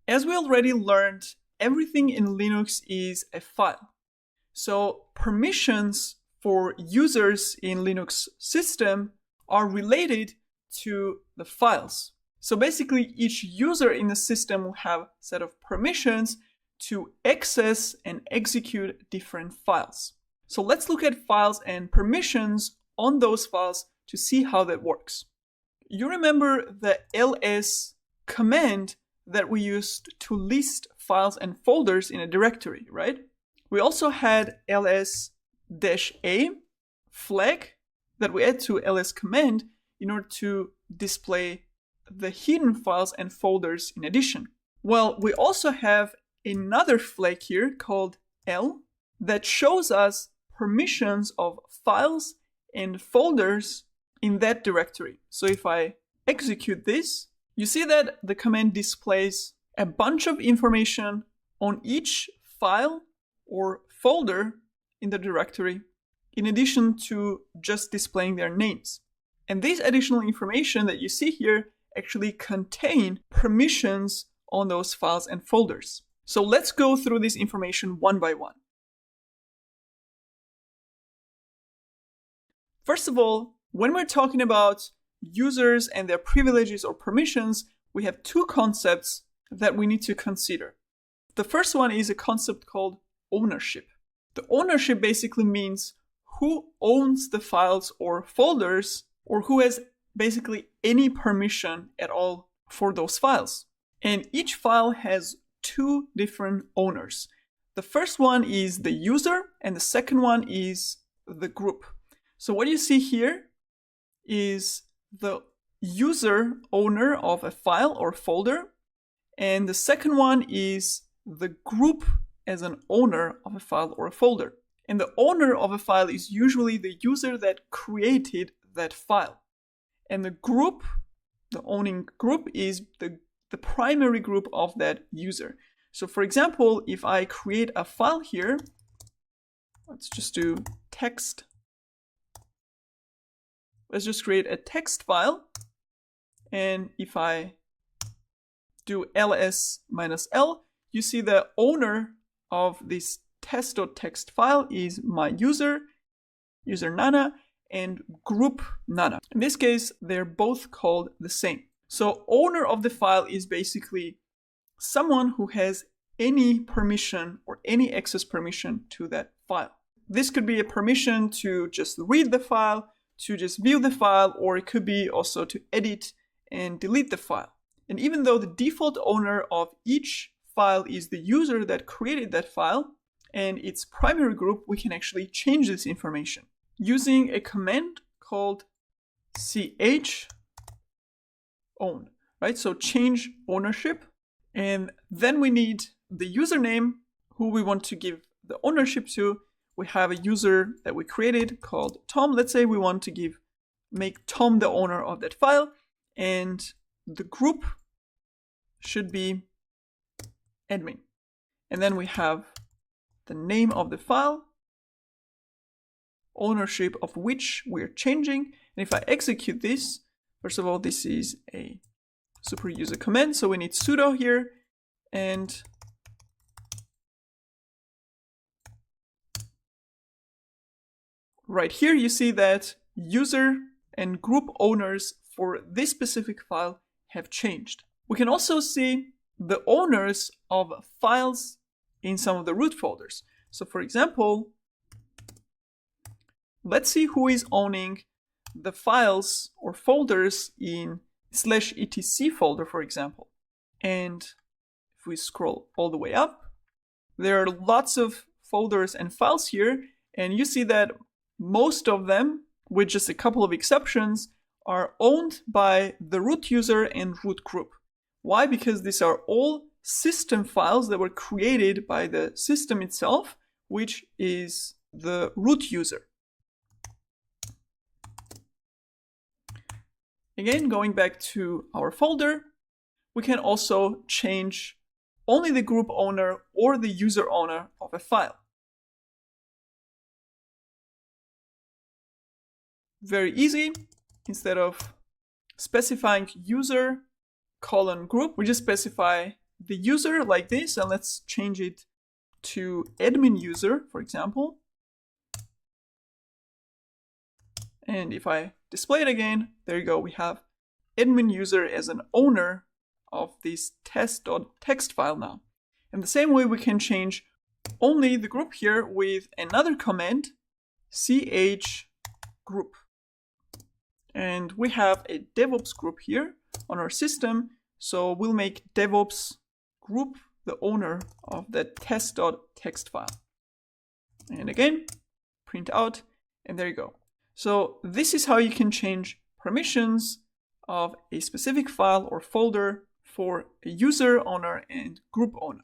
As we already learned, everything in Linux is a file. So permissions for users in Linux system are related to the files. So basically each user in the system will have a set of permissions to access and execute different files. So let's look at files and permissions on those files to see how that works. You remember the ls command that we used to list files and folders in a directory, right? We also had ls-a flag that we add to ls command in order to display the hidden files and folders in addition. Well, we also have another flag here called l that shows us permissions of files and folders in that directory. So if I execute this, you see that the command displays a bunch of information on each file or folder in the directory, in addition to just displaying their names. And this additional information that you see here actually contain permissions on those files and folders. So let's go through this information one by one. First of all, when we're talking about users and their privileges or permissions, we have two concepts that we need to consider. The first one is a concept called ownership. The ownership basically means who owns the files or folders, or who has basically any permission at all for those files. And each file has two different owners. The first one is the user, and the second one is the group. So what you see here is the user owner of a file or folder, and the second one is the group as an owner of a file or a folder. And the owner of a file is usually the user that created that file. And the group, the owning group, is the primary group of that user. So for example, if I create a file here, let's just do text. Let's just create a text file. And if I do ls-l, you see the owner of this test.txt file is my user Nana, and group Nana. In this case, they're both called the same. So owner of the file is basically someone who has any permission or any access permission to that file. This could be a permission to just read the file, to just view the file, or it could be also to edit and delete the file. And even though the default owner of each file is the user that created that file and its primary group, we can actually change this information using a command called chown, right? So change ownership. And then we need the username who we want to give the ownership to. We have a user that we created called Tom. Let's say we want to make Tom the owner of that file, and the group should be admin. And then we have the name of the file, ownership of which we're changing. And if I execute this, first of all, this is a super user command, so we need sudo here, and right here you see that user and group owners for this specific file have changed. We can also see the owners of files in some of the root folders. So for example, let's see who is owning the files or folders in /etc folder, for example. And if we scroll all the way up, there are lots of folders and files here, and you see that most of them, with just a couple of exceptions, are owned by the root user and root group. Why? Because these are all system files that were created by the system itself, which is the root user. Again, going back to our folder, we can also change only the group owner or the user owner of a file. Very easy. Instead of specifying user:group, we just specify the user like this, and let's change it to admin user, for example. And if I display it again, there you go, we have admin user as an owner of this test.txt file now. In the same way, we can change only the group here with another command, ch group. And we have a DevOps group here on our system. So we'll make DevOps group the owner of the test.txt file. And again, print out, and there you go. So this is how you can change permissions of a specific file or folder for a user owner and group owner.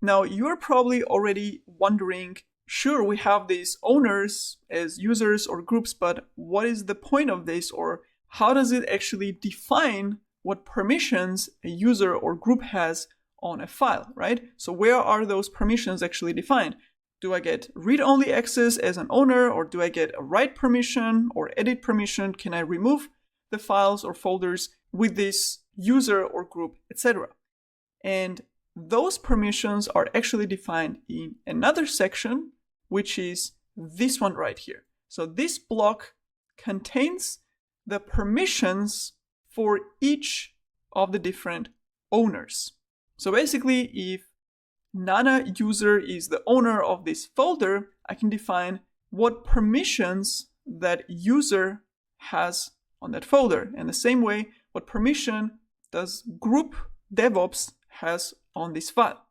Now, you're probably already wondering, sure, we have these owners as users or groups, but what is the point of this, or how does it actually define what permissions a user or group has on a file, right? So where are those permissions actually defined? Do I get read-only access as an owner, or do I get a write permission or edit permission? Can I remove the files or folders with this user or group, etc.? And those permissions are actually defined in another section, which is this one right here. So this block contains the permissions for each of the different owners. So basically, if Nana user is the owner of this folder, I can define what permissions that user has on that folder. And the same way, what permission does group DevOps has on this file.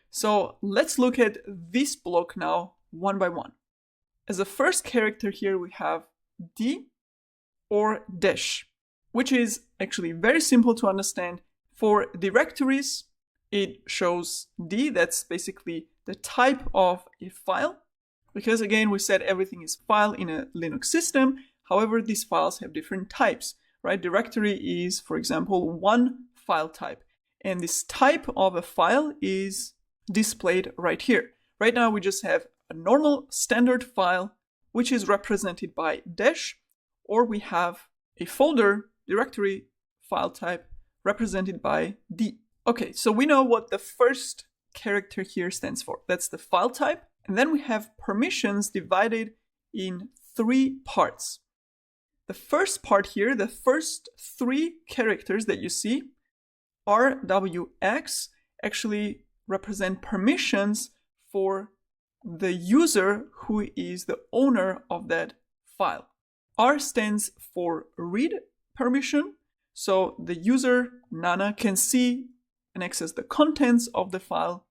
So let's look at this block now one by one. As a first character here, we have D or dash, which is actually very simple to understand. For directories, it shows D, that's basically the type of a file. Because again, we said everything is file in a Linux system. However, these files have different types, right? Directory is, for example, one file type. And this type of a file is displayed right here. Right now, we just have a normal standard file, which is represented by dash, or we have a folder directory file type represented by D. Okay, so we know what the first character here stands for. That's the file type. And then we have permissions divided in three parts. The first part here, the first three characters that you see, RWX, actually represent permissions for the user who is the owner of that file. R stands for read permission. So the user, Nana, can see and access the contents of the file.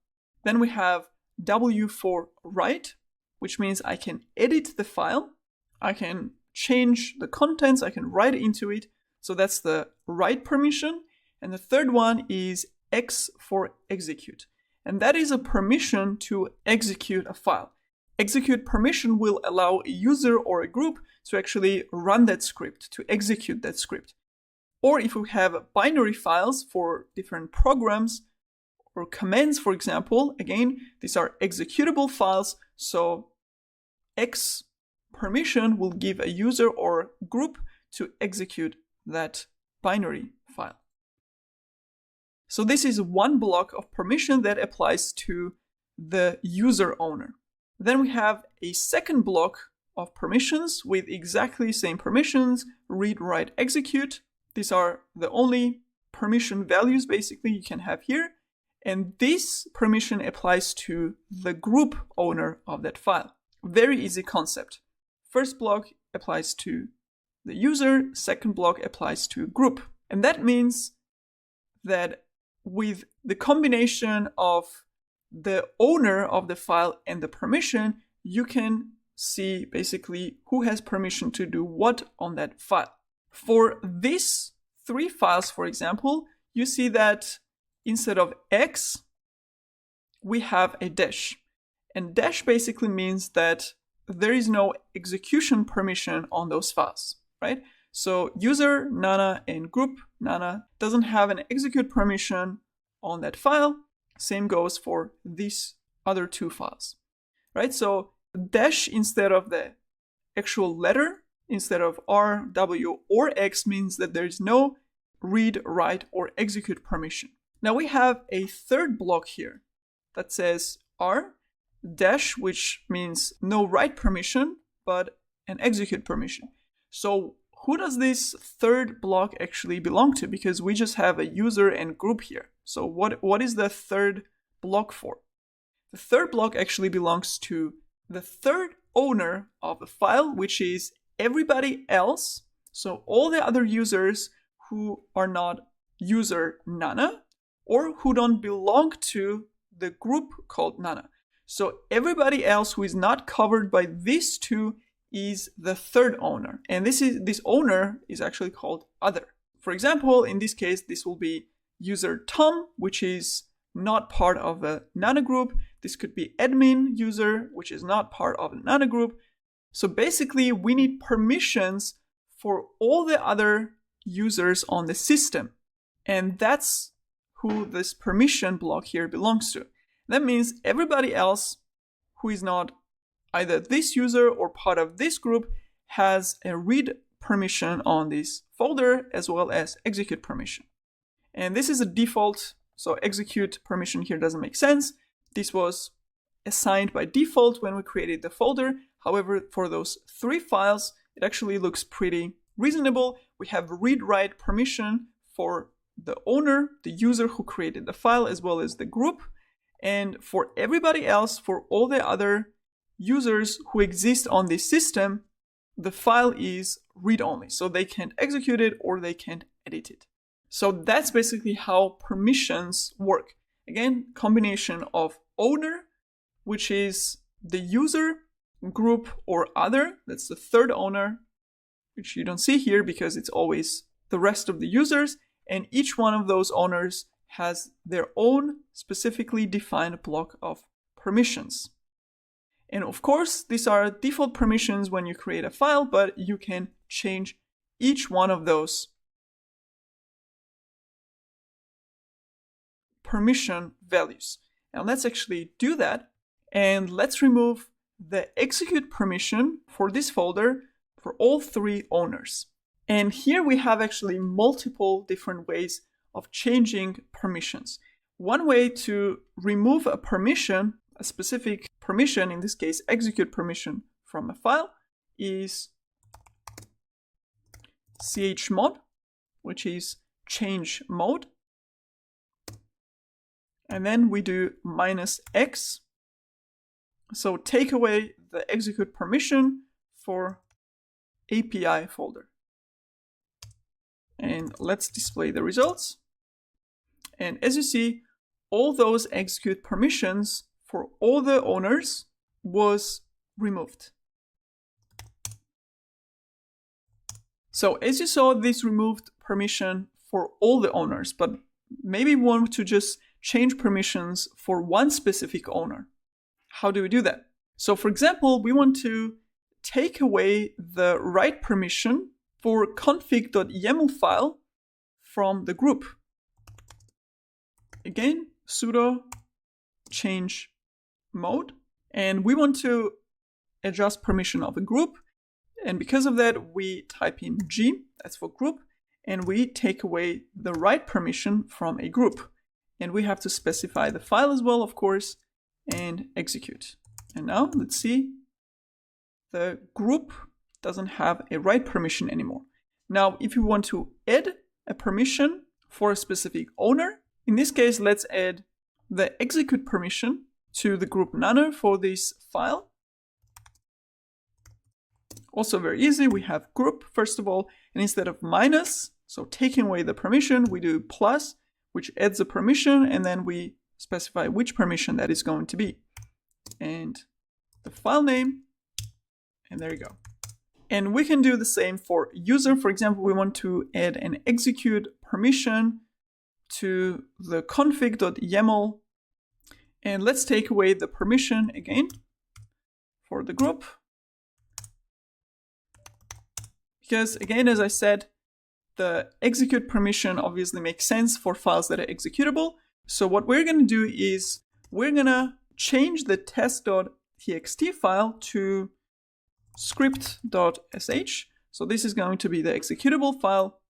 Then we have W for write, which means I can edit the file. I can change the contents. I can write into it. So that's the write permission. And the third one is X for execute. And that is a permission to execute a file. Execute permission will allow a user or a group to actually run that script, to execute that script. Or if we have binary files for different programs or commands, for example, again, these are executable files. So X permission will give a user or group to execute that binary file. So this is one block of permission that applies to the user owner. Then we have a second block of permissions with exactly same permissions, read, write, execute. These are the only permission values basically you can have here. And this permission applies to the group owner of that file. Very easy concept. First block applies to the user, second block applies to group. And that means that with the combination of the owner of the file and the permission, you can see basically who has permission to do what on that file. For these three files, for example, you see that instead of X, we have a dash. And dash basically means that there is no execution permission on those files, right? So user Nana and group Nana doesn't have an execute permission on that file. Same goes for these other two files, right? So dash instead of the actual letter, instead of R, W, or X means that there is no read, write, or execute permission. Now we have a third block here that says R dash, which means no write permission, but an execute permission. So who does this third block actually belong to? Because we just have a user and group here. So what is the third block for? The third block actually belongs to the third owner of the file, which is everybody else. So all the other users who are not user Nana or who don't belong to the group called Nana. So everybody else who is not covered by these two is the third owner. And this owner is actually called other. For example, in this case, this will be user Tom, which is not part of a Nana group. This could be admin user, which is not part of a Nana group. So basically, we need permissions for all the other users on the system. And that's who this permission block here belongs to. That means everybody else who is not either this user or part of this group has a read permission on this folder as well as execute permission. And this is a default, so execute permission here doesn't make sense. This was assigned by default when we created the folder. However, for those three files, it actually looks pretty reasonable. We have read-write permission for the owner, the user who created the file, as well as the group. And for everybody else, for all the other users who exist on this system, the file is read-only. So they can't execute it or they can't edit it. So that's basically how permissions work. Again, combination of owner, which is the user, group, or other. That's the third owner, which you don't see here because it's always the rest of the users. And each one of those owners has their own specifically defined block of permissions. And of course, these are default permissions when you create a file, but you can change each one of those permission values. Now let's actually do that. And let's remove the execute permission for this folder for all three owners. And here we have actually multiple different ways of changing permissions. One way to remove a permission, a specific permission, in this case execute permission from a file, is chmod, which is change mode. And then we do -x. So take away the execute permission for API folder. And let's display the results. And as you see, all those execute permissions for all the owners was removed. So as you saw, this removed permission for all the owners, but maybe we want to just change permissions for one specific owner. How do we do that? So for example, we want to take away the write permission for config.yaml file from the group. Again, sudo change mode. And we want to adjust permission of a group. And because of that, we type in G, that's for group, and we take away the write permission from a group. And we have to specify the file as well, of course, and execute. And now let's see, the group doesn't have a write permission anymore. Now, if you want to add a permission for a specific owner, in this case, let's add the execute permission to the group Nana for this file. Also very easy, we have group first of all, and instead of minus, so taking away the permission, we do plus, which adds a permission, and then we specify which permission that is going to be. And the file name, and there you go. And we can do the same for user. For example, we want to add an execute permission to the config.yaml. And let's take away the permission again for the group. Because again, as I said, the execute permission obviously makes sense for files that are executable. So what we're going to do is we're going to change the test.txt file to script.sh. So this is going to be the executable file.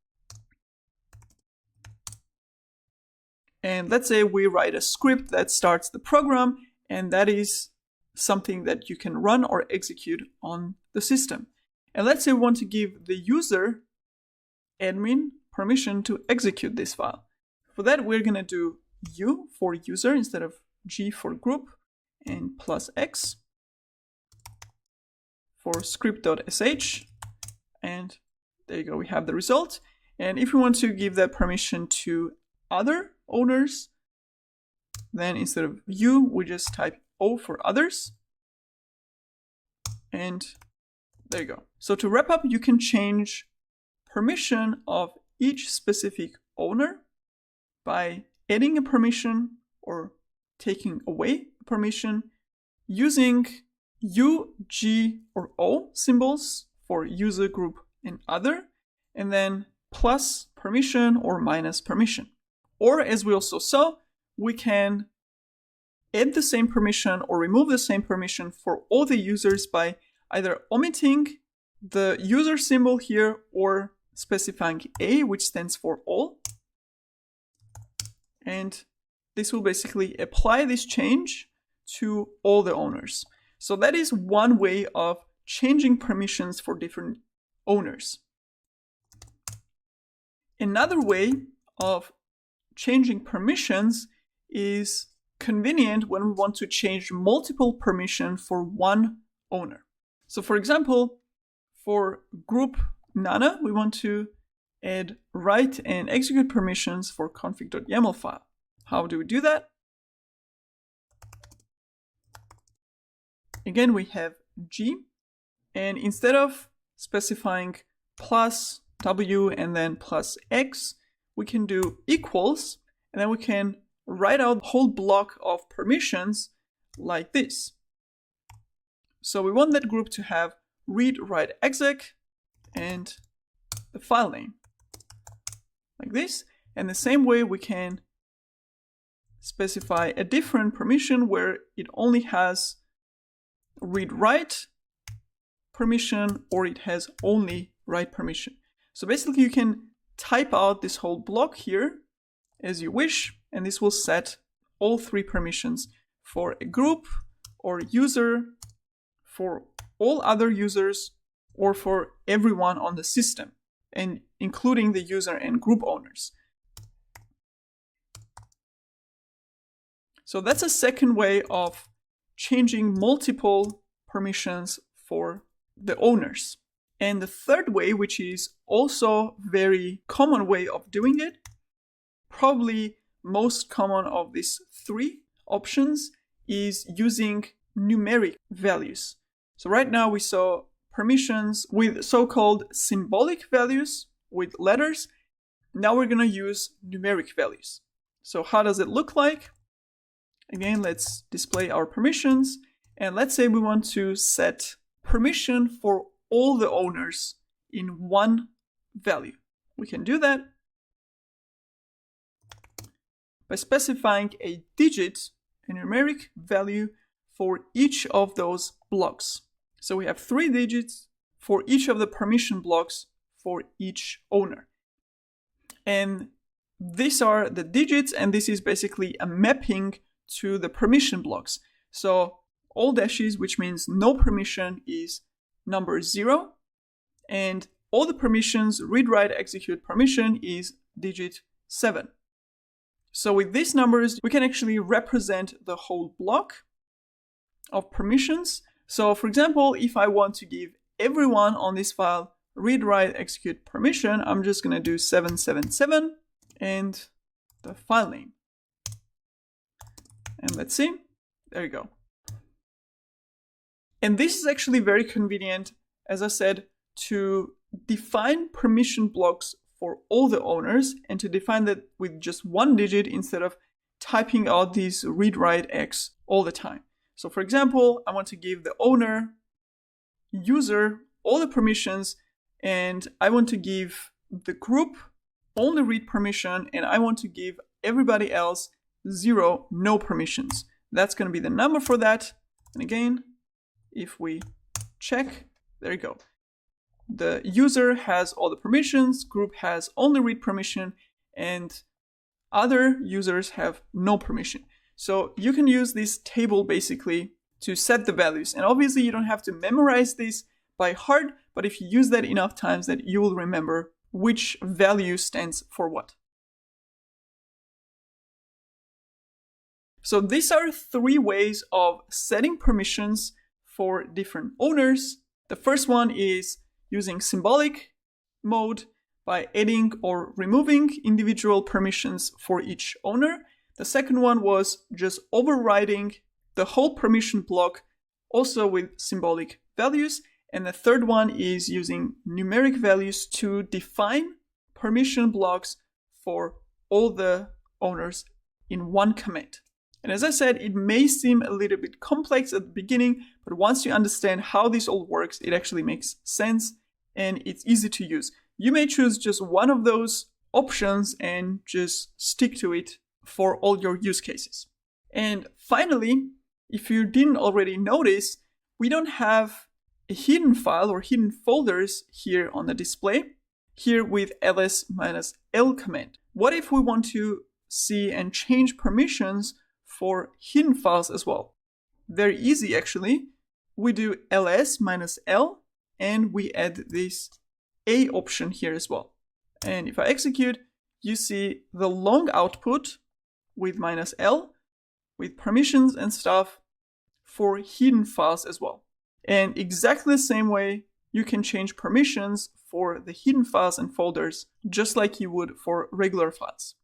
And let's say we write a script that starts the program, and that is something that you can run or execute on the system. And let's say we want to give the user admin permission to execute this file. For that, we're going to do U for user instead of G for group, and plus X for script.sh. And there you go, we have the result. And if we want to give that permission to other owners, then instead of U, we just type O for others. And there you go. So to wrap up, you can change permission of each specific owner by adding a permission or taking away a permission using U, G, or O symbols for user, group, and other, and then plus permission or minus permission. Or as we also saw, we can add the same permission or remove the same permission for all the users by either omitting the user symbol here or specifying A, which stands for all. And this will basically apply this change to all the owners. So that is one way of changing permissions for different owners. Another way of changing permissions is convenient when we want to change multiple permissions for one owner. So for example, for group Nana, we want to add write and execute permissions for config.yaml file. How do we do that? Again, we have G, and instead of specifying plus W and then plus X, we can do equals, and then we can write out a whole block of permissions like this. So we want that group to have read, write, exec, and the file name like this. And the same way we can specify a different permission where it only has read, write permission, or it has only write permission. So basically you can type out this whole block here as you wish, and this will set all three permissions for a group or user, for all other users, or for everyone on the system, and including the user and group owners. So that's a second way of changing multiple permissions for the owners. And the third way, which is also very common way of doing it, probably most common of these three options, is using numeric values. So right now we saw permissions with so-called symbolic values with letters. Now we're going to use numeric values. So how does it look like? Again, let's display our permissions, and let's say we want to set permission for all the owners in one value. We can do that by specifying a digit, a numeric value for each of those blocks. So we have 3 digits for each of the permission blocks for each owner. And these are the digits, and this is basically a mapping to the permission blocks. So all dashes, which means no permission, is number 0, and all the permissions, read, write, execute permission, is digit 7. So with these numbers, we can actually represent the whole block of permissions. So for example, if I want to give everyone on this file read, write, execute permission, I'm just going to do 777 and the file name. And let's see, there you go. And this is actually very convenient, as I said, to define permission blocks for all the owners and to define that with just 1 digit instead of typing out these read, write, X all the time. So for example, I want to give the owner, user, all the permissions, and I want to give the group only read permission, and I want to give everybody else 0, no permissions. That's going to be the number for that. And again, if we check, there you go. The user has all the permissions, group has only read permission, and Other users have no permission. So you can use this table basically to set the values. And obviously you don't have to memorize this by heart, but if you use that enough times, that you will remember which value stands for what. So these are 3 ways of setting permissions for different owners. The first one is using symbolic mode by adding or removing individual permissions for each owner. The second one was just overriding the whole permission block, also with symbolic values. And the third one is using numeric values to define permission blocks for all the owners in one command. And as I said, it may seem a little bit complex at the beginning, but once you understand how this all works, it actually makes sense and it's easy to use. You may choose just one of those options and just stick to it for all your use cases. And finally, if you didn't already notice, we don't have a hidden file or hidden folders here on the display, here with ls-l command. What if we want to see and change permissions for hidden files as well? Very easy actually. We do ls-l and we add this a option here as well. And if I execute, you see the long output with -l with permissions and stuff for hidden files as well. And exactly the same way, you can change permissions for the hidden files and folders just like you would for regular files.